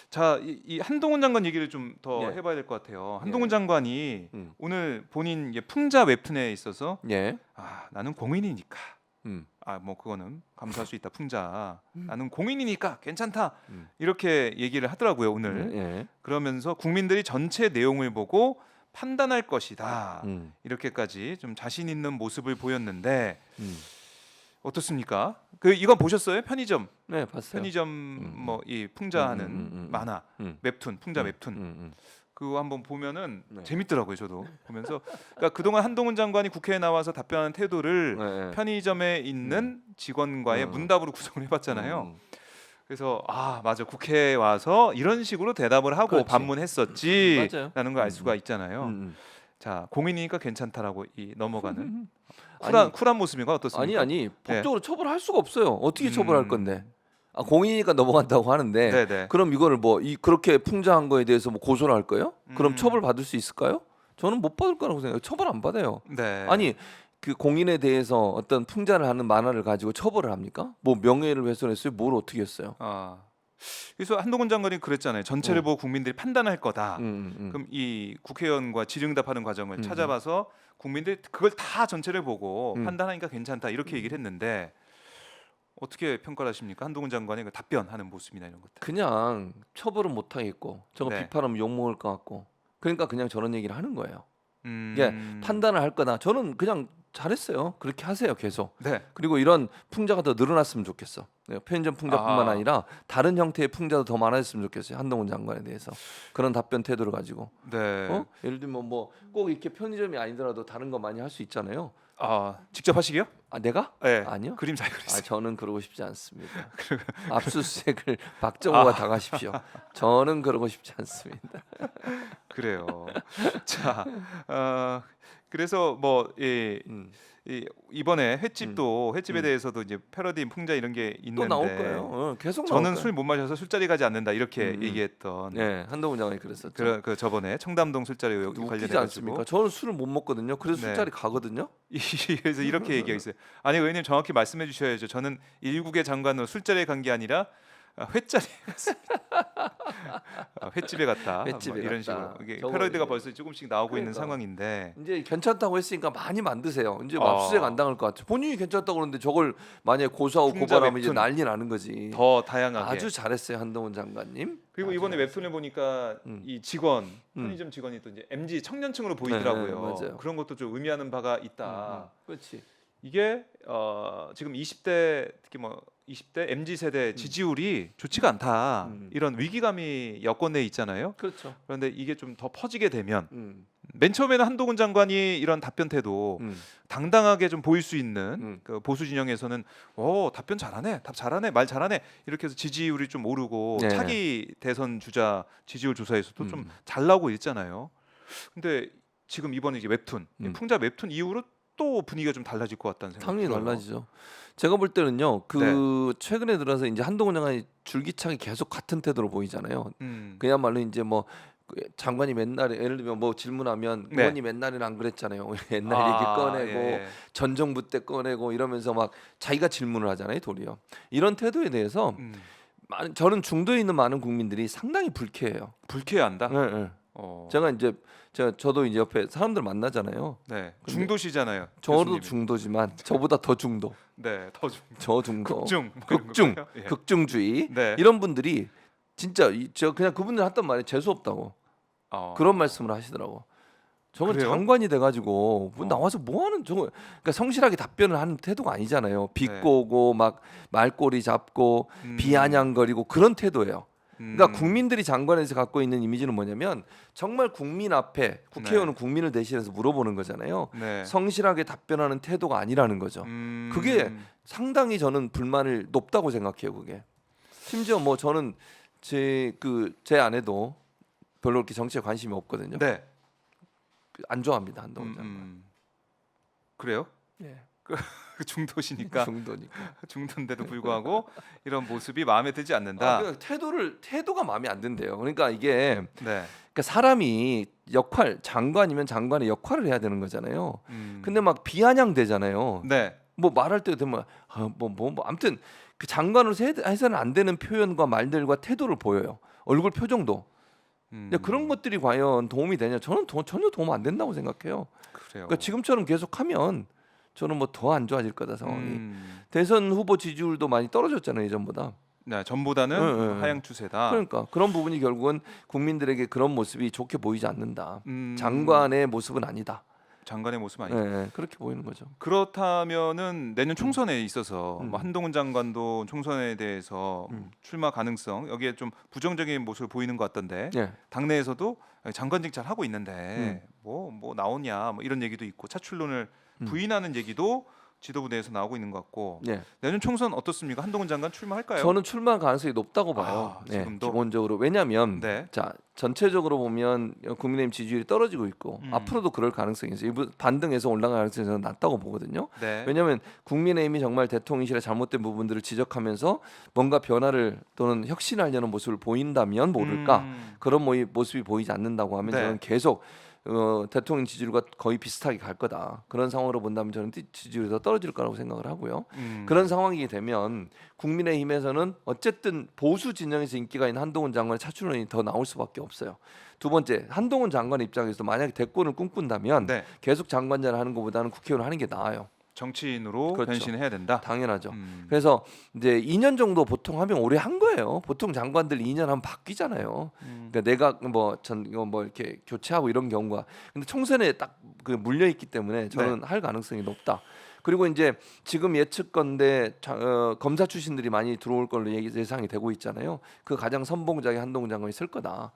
자, 이 한동훈 장관 얘기를 좀 더 예. 해봐야 될 것 같아요. 예. 한동훈 장관이 음. 오늘 본인 이제 풍자 웹툰에 있어서 예. 나는 공인이니까 음. 뭐 그거는 감수할 수 있다 풍자. 음. 나는 공인이니까 괜찮다. 음. 이렇게 얘기를 하더라고요 오늘. 예. 그러면서 국민들이 전체 내용을 보고 판단할 것이다. 음. 이렇게까지 좀 자신 있는 모습을 보였는데 음. 어떻습니까? 이건 보셨어요? 편의점 네, 봤어요. 편의점 뭐 이 풍자하는 만화 웹툰 풍자 웹툰 그거 한번 보면은 네. 재밌더라고요. 저도 보면서 그러니까 그동안 한동훈 장관이 국회에 나와서 답변하는 태도를 네. 편의점에 있는 직원과의 문답으로 구성을 해봤잖아요. 그래서 맞아, 국회에 와서 이런 식으로 대답을 하고 그렇지. 반문했었지라는 맞아요. 걸 알 수가 있잖아요. 자, 공인이니까 괜찮다라고 넘어가는 쿨한 모습인가 어떻습니까? 아니 법적으로 처벌할 수가 없어요. 어떻게 처벌할 건데? 공인이니까 넘어간다고 하는데 네네. 그럼 이거를 뭐 그렇게 풍자한 거에 대해서 뭐 고소를 할까요? 그럼 처벌 받을 수 있을까요? 저는 못 받을 거라고 생각해요. 처벌 안 받아요. 네. 아니 그 공인에 대해서 어떤 풍자를 하는 만화를 가지고 처벌을 합니까? 뭐 명예를 훼손했어요? 뭘 어떻게 했어요? 그래서 한동훈 장관이 그랬잖아요. 전체를 보고 국민들이 판단할 거다. 그럼 이 국회의원과 질의응답하는 과정을 찾아봐서 국민들이 그걸 다 전체를 보고 판단하니까 괜찮다 이렇게 얘기를 했는데 어떻게 평가를 하십니까? 한동훈 장관의 그 답변하는 모습이나 이런 것들. 그냥 처벌은 못 하겠고 저거 네. 비판하면 욕 먹을 것 같고 그러니까 그냥 저런 얘기를 하는 거예요. 이게 음. 판단을 할 거다. 저는 그냥 잘했어요. 그렇게 하세요 계속. 네. 그리고 이런 풍자가 더 늘어났으면 좋겠어. 편의점 풍자뿐만 아니라 다른 형태의 풍자도 더 많아졌으면 좋겠어요. 한동훈 장관에 대해서 그런 답변 태도를 가지고. 네. 예를 들면 뭐 꼭 이렇게 편의점이 아니더라도 다른 거 많이 할 수 있잖아요. 직접 하시게요? 내가? 네. 아니요. 그림 잘 그리세요. 저는 그러고 싶지 않습니다. 압수수색을 박정호가 당하십시오. 저는 그러고 싶지 않습니다. 그래요. 자, 그래서 이번에 횟집에 대해서도 이제 패러디 풍자 이런 게 또 있는데 나올 거예요. 계속 나올 저는 거예요. 술 못 마셔서 술자리 가지 않는다 이렇게 얘기했던 네, 한동훈 장관이 그랬었죠. 그 저번에 청담동 술자리 웃기지 관련해 않습니까? 가지고 저는 술을 못 먹거든요. 그래서 네. 술자리 가거든요. 그래서 이렇게 얘기했어요. 아니 의원님 정확히 말씀해 주셔야죠. 저는 일국의 장관으로 술자리에 간 게 아니라 횟자리에 갔습니다. 횟집에 갔다. 횟집에 이런 갔다. 식으로 이게 저거 패러디가 이제- 벌써 조금씩 나오고 있는 그러니까. 상황인데 이제 괜찮다고 했으니까 많이 만드세요. 이제 압수수색 안 당할 것 같아요. 본인이 괜찮다고 그러는데 저걸 만약에 고소하고 풍자 고발하면 이제 웹툰. 난리 나는 거지. 더 다양하게 아주 잘했어요 한동훈 장관님. 그리고 이번에 웹툰을 보니까 이 직원 편의점 직원이 또 이제 MZ 청년층으로 보이더라고요. 네, 맞아요. 그런 것도 좀 의미하는 바가 있다. 그렇지. 이게 지금 20대 특히 뭐 20대 MZ 세대 지지율이 좋지가 않다. 이런 위기감이 여권 내에 있잖아요. 그렇죠. 그런데 이게 좀 더 퍼지게 되면 맨 처음에는 한동훈 장관이 이런 답변 태도 당당하게 좀 보일 수 있는 그 보수 진영에서는 답변 잘하네, 답 잘하네, 말 잘하네 이렇게 해서 지지율이 좀 오르고 네. 차기 대선 주자 지지율 조사에서도 좀 잘 나오고 있잖아요. 근데 지금 이번에 이제 웹툰 풍자 웹툰 이후로 또 분위기가 좀 달라질 것 같다는 생각이 당연히 들어요. 달라지죠. 제가 볼 때는요. 최근에 들어서 이제 한동훈 장관이 줄기차게 계속 같은 태도로 보이잖아요. 그야말로 이제 뭐 장관이 맨날 예를 들면 뭐 질문하면 네. 의원님 옛날에는 안 그랬잖아요. 옛날 얘기 꺼내고 예. 전 정부 때 꺼내고 이러면서 막 자기가 질문을 하잖아요. 도리어 이런 태도에 대해서 저는 중도에 있는 많은 국민들이 상당히 불쾌해요. 불쾌한다. 네, 네. 저도 이제 옆에 사람들 만나잖아요. 네, 중도시잖아요. 저도 교수님이. 중도지만 저보다 더 중도. 네, 더 중. 저 중도. 극중. 예. 극중주의. 네. 이런 분들이 진짜 제가 그냥 그분들 했던 말이 재수 없다고 그런 말씀을 하시더라고. 저건 그래요? 장관이 돼가지고 뭐 나와서 뭐 하는 저거 그러니까 성실하게 답변을 하는 태도가 아니잖아요. 비꼬고 막 말꼬리 잡고 비아냥거리고 그런 태도예요. 그러니까 국민들이 장관에서 갖고 있는 이미지는 뭐냐면 정말 국민 앞에 국회의원은 국민을 대신해서 물어보는 거잖아요. 네. 성실하게 답변하는 태도가 아니라는 거죠. 그게 상당히 저는 불만을 높다고 생각해요. 그게 심지어 뭐 저는 제 아내도 별로 그렇게 정치에 관심이 없거든요. 네. 안 좋아합니다 한동훈 장관. 그래요? 예. 중도시니까 중도니까. 중도인데도 불구하고 이런 모습이 마음에 들지 않는다. 태도가 마음에 안 든대요. 그러니까 이게 네. 그러니까 사람이 장관이면 장관의 역할을 해야 되는 거잖아요. 근데 막 비아냥대잖아요. 네. 뭐 말할 때 되면 아무튼 그 장관으로서 해서는 안 되는 표현과 말들과 태도를 보여요. 얼굴 표정도. 근데 그런 것들이 과연 도움이 되냐? 저는 전혀 도움 안 된다고 생각해요. 그래요. 그러니까 지금처럼 계속하면 저는 뭐 더 안 좋아질 거다 상황이. 대선 후보 지지율도 많이 떨어졌잖아요 예전보다. 네, 전보다는 응, 응. 하향 추세다. 그러니까 그런 부분이 결국은 국민들에게 그런 모습이 좋게 보이지 않는다. 음, 장관의 모습은 아니다. 장관의 모습 아니다. 네, 그렇게 보이는 거죠. 그렇다면은 내년 총선에 있어서 음. 뭐 한동훈 장관도 총선에 대해서 출마 가능성 여기에 좀 부정적인 모습을 보이는 것 같던데 네. 당내에서도 장관직 잘 하고 있는데 뭐 나오냐 뭐 이런 얘기도 있고 차출론을 부인하는 얘기도 지도부 내에서 나오고 있는 것 같고 네. 내년 총선 어떻습니까? 한동훈 장관 출마할까요? 저는 출마 가능성이 높다고 봐요. 아, 네, 지금도? 기본적으로 왜냐하면 네. 자 전체적으로 보면 국민의힘 지지율이 떨어지고 있고 앞으로도 그럴 가능성이 있어요. 일부 반등해서 올라갈 가능성이 저는 낮다고 보거든요. 네. 왜냐하면 국민의힘이 정말 대통령실의 잘못된 부분들을 지적하면서 뭔가 변화를 또는 혁신하려는 모습을 보인다면 모를까 그런 모습이 보이지 않는다고 하면 네. 저는 계속 대통령 지지율과 거의 비슷하게 갈 거다. 그런 상황으로 본다면 저는 지지율이 더 떨어질 거라고 생각을 하고요. 그런 상황이 되면 국민의힘에서는 어쨌든 보수 진영에서 인기가 있는 한동훈 장관의 차출론이 더 나올 수밖에 없어요. 두 번째, 한동훈 장관 입장에서 만약에 대권을 꿈꾼다면 네. 계속 장관자를 하는 것보다는 국회의원 하는 게 나아요. 정치인으로 그렇죠. 변신해야 된다. 당연하죠. 그래서 이제 2년 정도 보통 하면 오래 한 거예요. 보통 장관들 2년 하면 바뀌잖아요. 그러니까 내가 뭐 이렇게 교체하고 이런 경우가. 근데 총선에 딱 그 물려 있기 때문에 저는 할 가능성이 높다. 그리고 이제 지금 예측건데 검사 출신들이 많이 들어올 걸로 예상이 되고 있잖아요. 그 가장 선봉작에 한동훈 장관이 쓸 거다.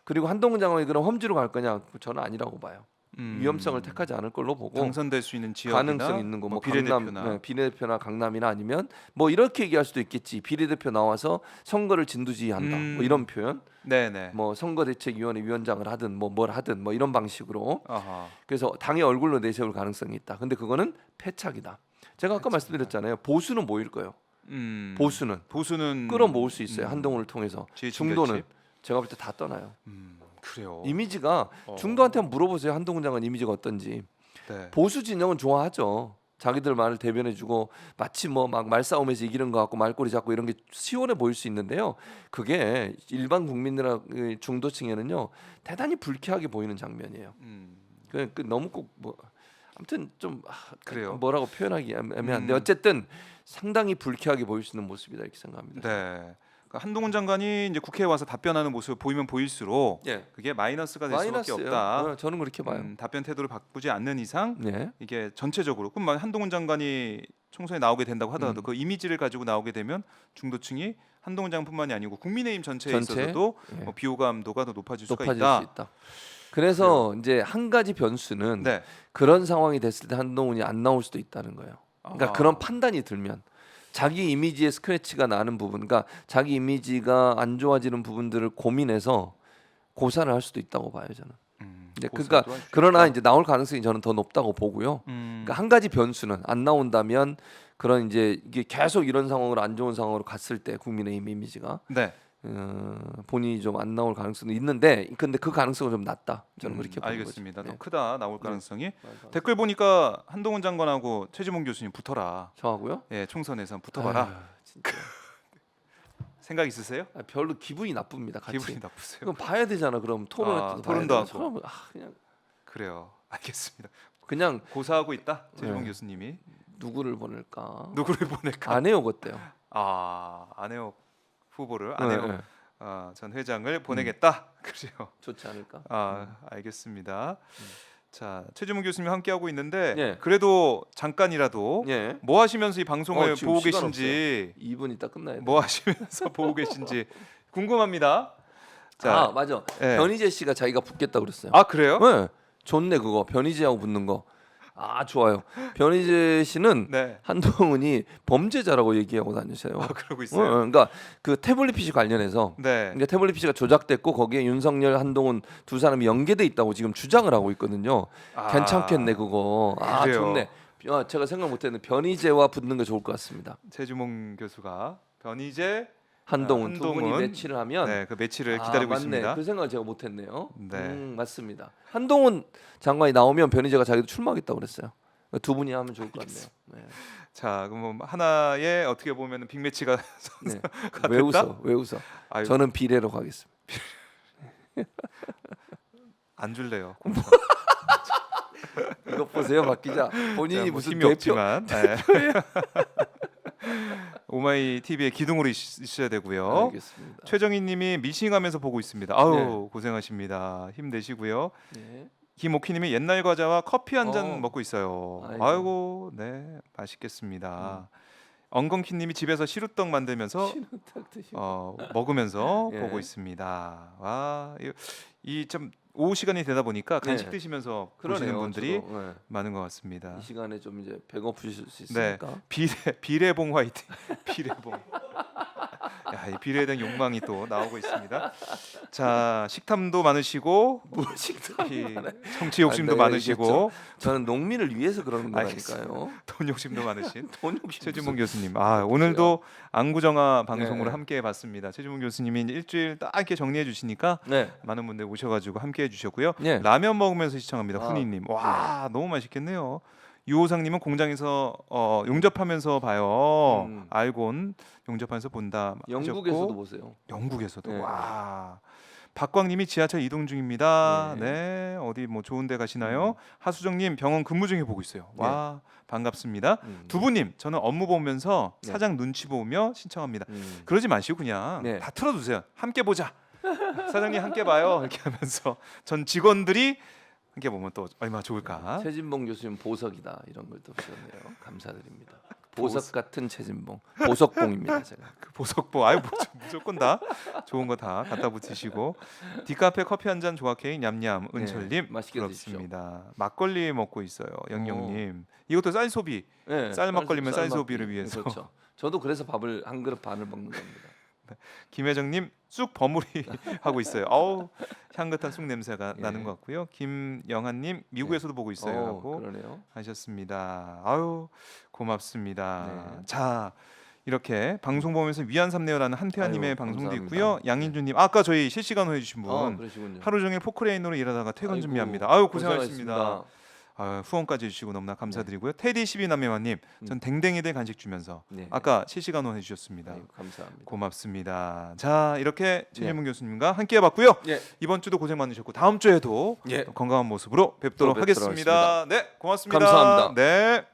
그리고 한동훈 장관이 그럼 험지로 갈 거냐? 저는 아니라고 봐요. 위험성을 택하지 않을 걸로 보고 당선될 수 있는 지역이나 가능성 있는 거 뭐 비례대표나 강남 비례대표나 강남이나 아니면 뭐 이렇게 얘기할 수도 있겠지. 비례대표 나와서 선거를 진두지휘한다. 뭐 이런 표현. 네네. 뭐 선거대책위원회 위원장을 하든 뭐 뭘 하든 뭐 이런 방식으로. 아하. 그래서 당의 얼굴로 내세울 가능성이 있다. 근데 그거는 패착이다. 제가 아까 말씀드렸잖아요. 보수는 모일 거예요. 보수는 끌어모을 수 있어요. 한동훈을 통해서. 중도는 제가 볼 때 다 떠나요. 그래요. 이미지가 중도한테 한번 물어보세요. 한동훈 장관 이미지가 어떤지. 네. 보수 진영은 좋아하죠. 자기들 말을 대변해주고 마치 뭐 막 말싸움에서 이기는 것 같고 말꼬리 잡고 이런 게 시원해 보일 수 있는데요. 그게 일반 국민이나 중도층에는요 대단히 불쾌하게 보이는 장면이에요. 그 너무 꼭 뭐 아무튼 좀 그래요. 뭐라고 표현하기 애매한데 어쨌든 상당히 불쾌하게 보일 수 있는 모습이다 이렇게 생각합니다. 네. 그러니까 한동훈 장관이 이제 국회에 와서 답변하는 모습을 보이면 보일수록 예. 그게 마이너스가 될 수밖에 마이너스예요. 없다. 저는 그렇게 봐요. 답변 태도를 바꾸지 않는 이상 네. 이게 전체적으로 그럼 만약 한동훈 장관이 총선에 나오게 된다고 하더라도 그 이미지를 가지고 나오게 되면 중도층이 한동훈 장관뿐만이 아니고 국민의힘 전체에 있어서도 예. 뭐 비호감도가 더 높아질 수가 높아질 있다. 수 있다. 그래서 이제 한 가지 변수는 네. 그런 상황이 됐을 때 한동훈이 안 나올 수도 있다는 거예요. 그러니까 아하. 그런 판단이 들면 자기 이미지에 스크래치가 나는 부분, 그러니까 자기 이미지가 안 좋아지는 부분들을 고민해서 고사를 할 수도 있다고 봐요 저는. 네, 그러니까 고사도 할수 그러나 있다. 이제 나올 가능성이 저는 더 높다고 보고요. 그러니까 한 가지 변수는 안 나온다면 그런 이제 이게 계속 이런 상황으로 안 좋은 상황으로 갔을 때 국민의힘 이미지가 네. 본인이 좀 안 나올 가능성도 있는데 근데 그 가능성은 좀 낮다. 저는 그렇게 보는 알겠습니다. 거죠. 더 네. 크다 나올 가능성이. 맞아. 댓글 보니까 한동훈 장관하고 최지봉 교수님 붙어라. 저하고요? 예, 총선에서 붙어봐라. 아유, 진짜. 생각 있으세요? 별로 기분이 나쁩니다. 같이. 기분이 나쁘세요? 그럼 봐야 되잖아. 그럼 토론도 토론도 하고. 사람은 그냥 그래요. 알겠습니다. 그냥 고사하고 있다. 최지봉 네. 교수님이 누구를 보낼까? 누구를 보낼까? 안혜옥 어때요? 안혜옥 후보를 네, 안혜옥 네. 전 회장을 보내겠다. 그래요. 좋지 않을까? 알겠습니다. 자, 최지봉 교수님 함께 하고 있는데 예. 그래도 잠깐이라도 예. 뭐 하시면서 이 방송을 지금 보고 시간 계신지 2분 있다 끝나야 돼. 뭐 하시면서 보고 계신지 궁금합니다. 자, 맞아. 예. 변희재 씨가 자기가 붙겠다 그랬어요. 그래요? 네. 좋네 그거. 변희재하고 붙는 거. 좋아요. 변희재 씨는 네. 한동훈이 범죄자라고 얘기하고 다니세요. 그러고 있어요. 그러니까 그 태블릿 PC 관련해서 네. 그러니까 태블릿 PC가 조작됐고 거기에 윤석열, 한동훈 두 사람이 연계돼 있다고 지금 주장을 하고 있거든요. 괜찮겠네 그거. 그래요. 좋네. 제가 생각 못했는데 변희재와 붙는 게 좋을 것 같습니다. 최지봉 교수가 변희재 한동훈 두 분이 한동훈. 매치를 하면 네, 그 매치를 기다리고 맞네. 있습니다. 그 생각을 제가 못했네요. 네. 맞습니다. 한동훈 장관이 나오면 변희재가 자기도 출마하겠다고 그랬어요. 두 분이 하면 좋을 것 같네요. 네. 자, 그럼 뭐 하나의 어떻게 보면 빅매치가 네. 됐다? 왜 웃어? 왜 웃어? 아유, 저는 비례로 가겠습니다. 안 줄래요. 이것 보세요, 박 기자. 본인이 뭐 무슨 힘이 대표? 없지만 네. 오마이 TV의 기둥으로 있어야 되고요. 알겠습니다. 최정희님이 미싱하면서 보고 있습니다. 아우 네. 고생하십니다. 힘내시고요. 네. 김옥희님이 옛날 과자와 커피 한 잔 어. 먹고 있어요. 아이고. 아이고, 네 맛있겠습니다. 엉겅키님이 집에서 시루떡 만들면서 신호탁 드시고. 먹으면서 예. 보고 있습니다. 와, 이 좀 오후 시간이 되다 보니까 간식 네. 드시면서 보시는 그러네요. 분들이 저도, 네. 많은 것 같습니다. 이 시간에 좀 이제 배고프실 수 네, 있으니까. 비례봉 화이팅. 비례봉. 야, 이 비례에 대한 욕망이 또 나오고 있습니다. 자, 식탐도 많으시고 뭐 식탐. 이 성취 욕심도 네, 많으시고 저는 농민을 위해서 그러는 알겠습니다. 거니까요. 돈 욕심도 많으신 돈 욕심. 최주문 교수님. 그렇죠. 오늘도 안구정화 방송으로 네. 함께 해봤습니다. 최주문 교수님이 이제 일주일 딱 이렇게 정리해 주시니까 네. 많은 분들 오셔가지고 함께 해주셨고요. 네. 라면 먹으면서 시청합니다. 아, 훈이님. 와 너무 맛있겠네요. 유호상님은 공장에서 용접하면서 봐요. 음. 알곤 용접하면서 본다. 영국에서도 하셨고, 보세요. 영국에서도 네. 와. 박광님이 지하철 이동 중입니다. 네. 네, 어디 뭐 좋은데 가시나요? 하수정님 병원 근무 중에 보고 있어요. 와 반갑습니다. 두부님 저는 업무 보면서 네. 사장 눈치 보며 신청합니다. 그러지 마시고 그냥 네. 다 틀어두세요. 함께 보자. 사장님 함께 봐요. 이렇게 하면서 전 직원들이 함께 보면 또 얼마나 좋을까. 최진봉 교수님 보석이다 이런 걸 또 주셨네요. 감사드립니다. 보석 같은 최진봉. 보석봉입니다 제가. 그 보석보 아유 무조건 다 좋은 거 다 갖다 붙이시고 디카페 커피 한 잔 조각 케이크 냠냠 은철님 네, 맛있게 부럽습니다. 막걸리 먹고 있어요. 영영님 이것도 쌀 소비. 네, 쌀 막걸리면 쌀 막걸리. 소비를 위해서. 그렇죠. 저도 그래서 밥을 한 그릇 반을 먹는 겁니다. 김혜정님 쑥 버무리 하고 있어요. 어우 향긋한 쑥 냄새가 예. 나는 것 같고요. 김영한님 미국에서도 보고 있어요. 하고 그러네요. 하셨습니다. 아유 고맙습니다. 네. 자 이렇게 방송 보면서 위안 삼네요라는 한태환님의 아유, 방송도 감사합니다. 있고요. 양인주님 아까 저희 실시간으로 해주신 분 그러시군요. 하루 종일 포크레인으로 일하다가 퇴근 아이고, 준비합니다. 아유 고생하셨습니다. 고생하셨습니다. 후원까지 해주시고 너무나 감사드리고요. 테디 12남매와님 전 댕댕이들 간식 주면서 네. 아까 실시간으로 해주셨습니다. 아이고, 감사합니다. 고맙습니다. 자 이렇게 최진문 교수님과 함께 해봤고요. 예. 이번 주도 고생 많으셨고 다음 주에도 예. 건강한 모습으로 뵙도록 또 뵙도록 하겠습니다. 네 고맙습니다. 감사합니다. 네.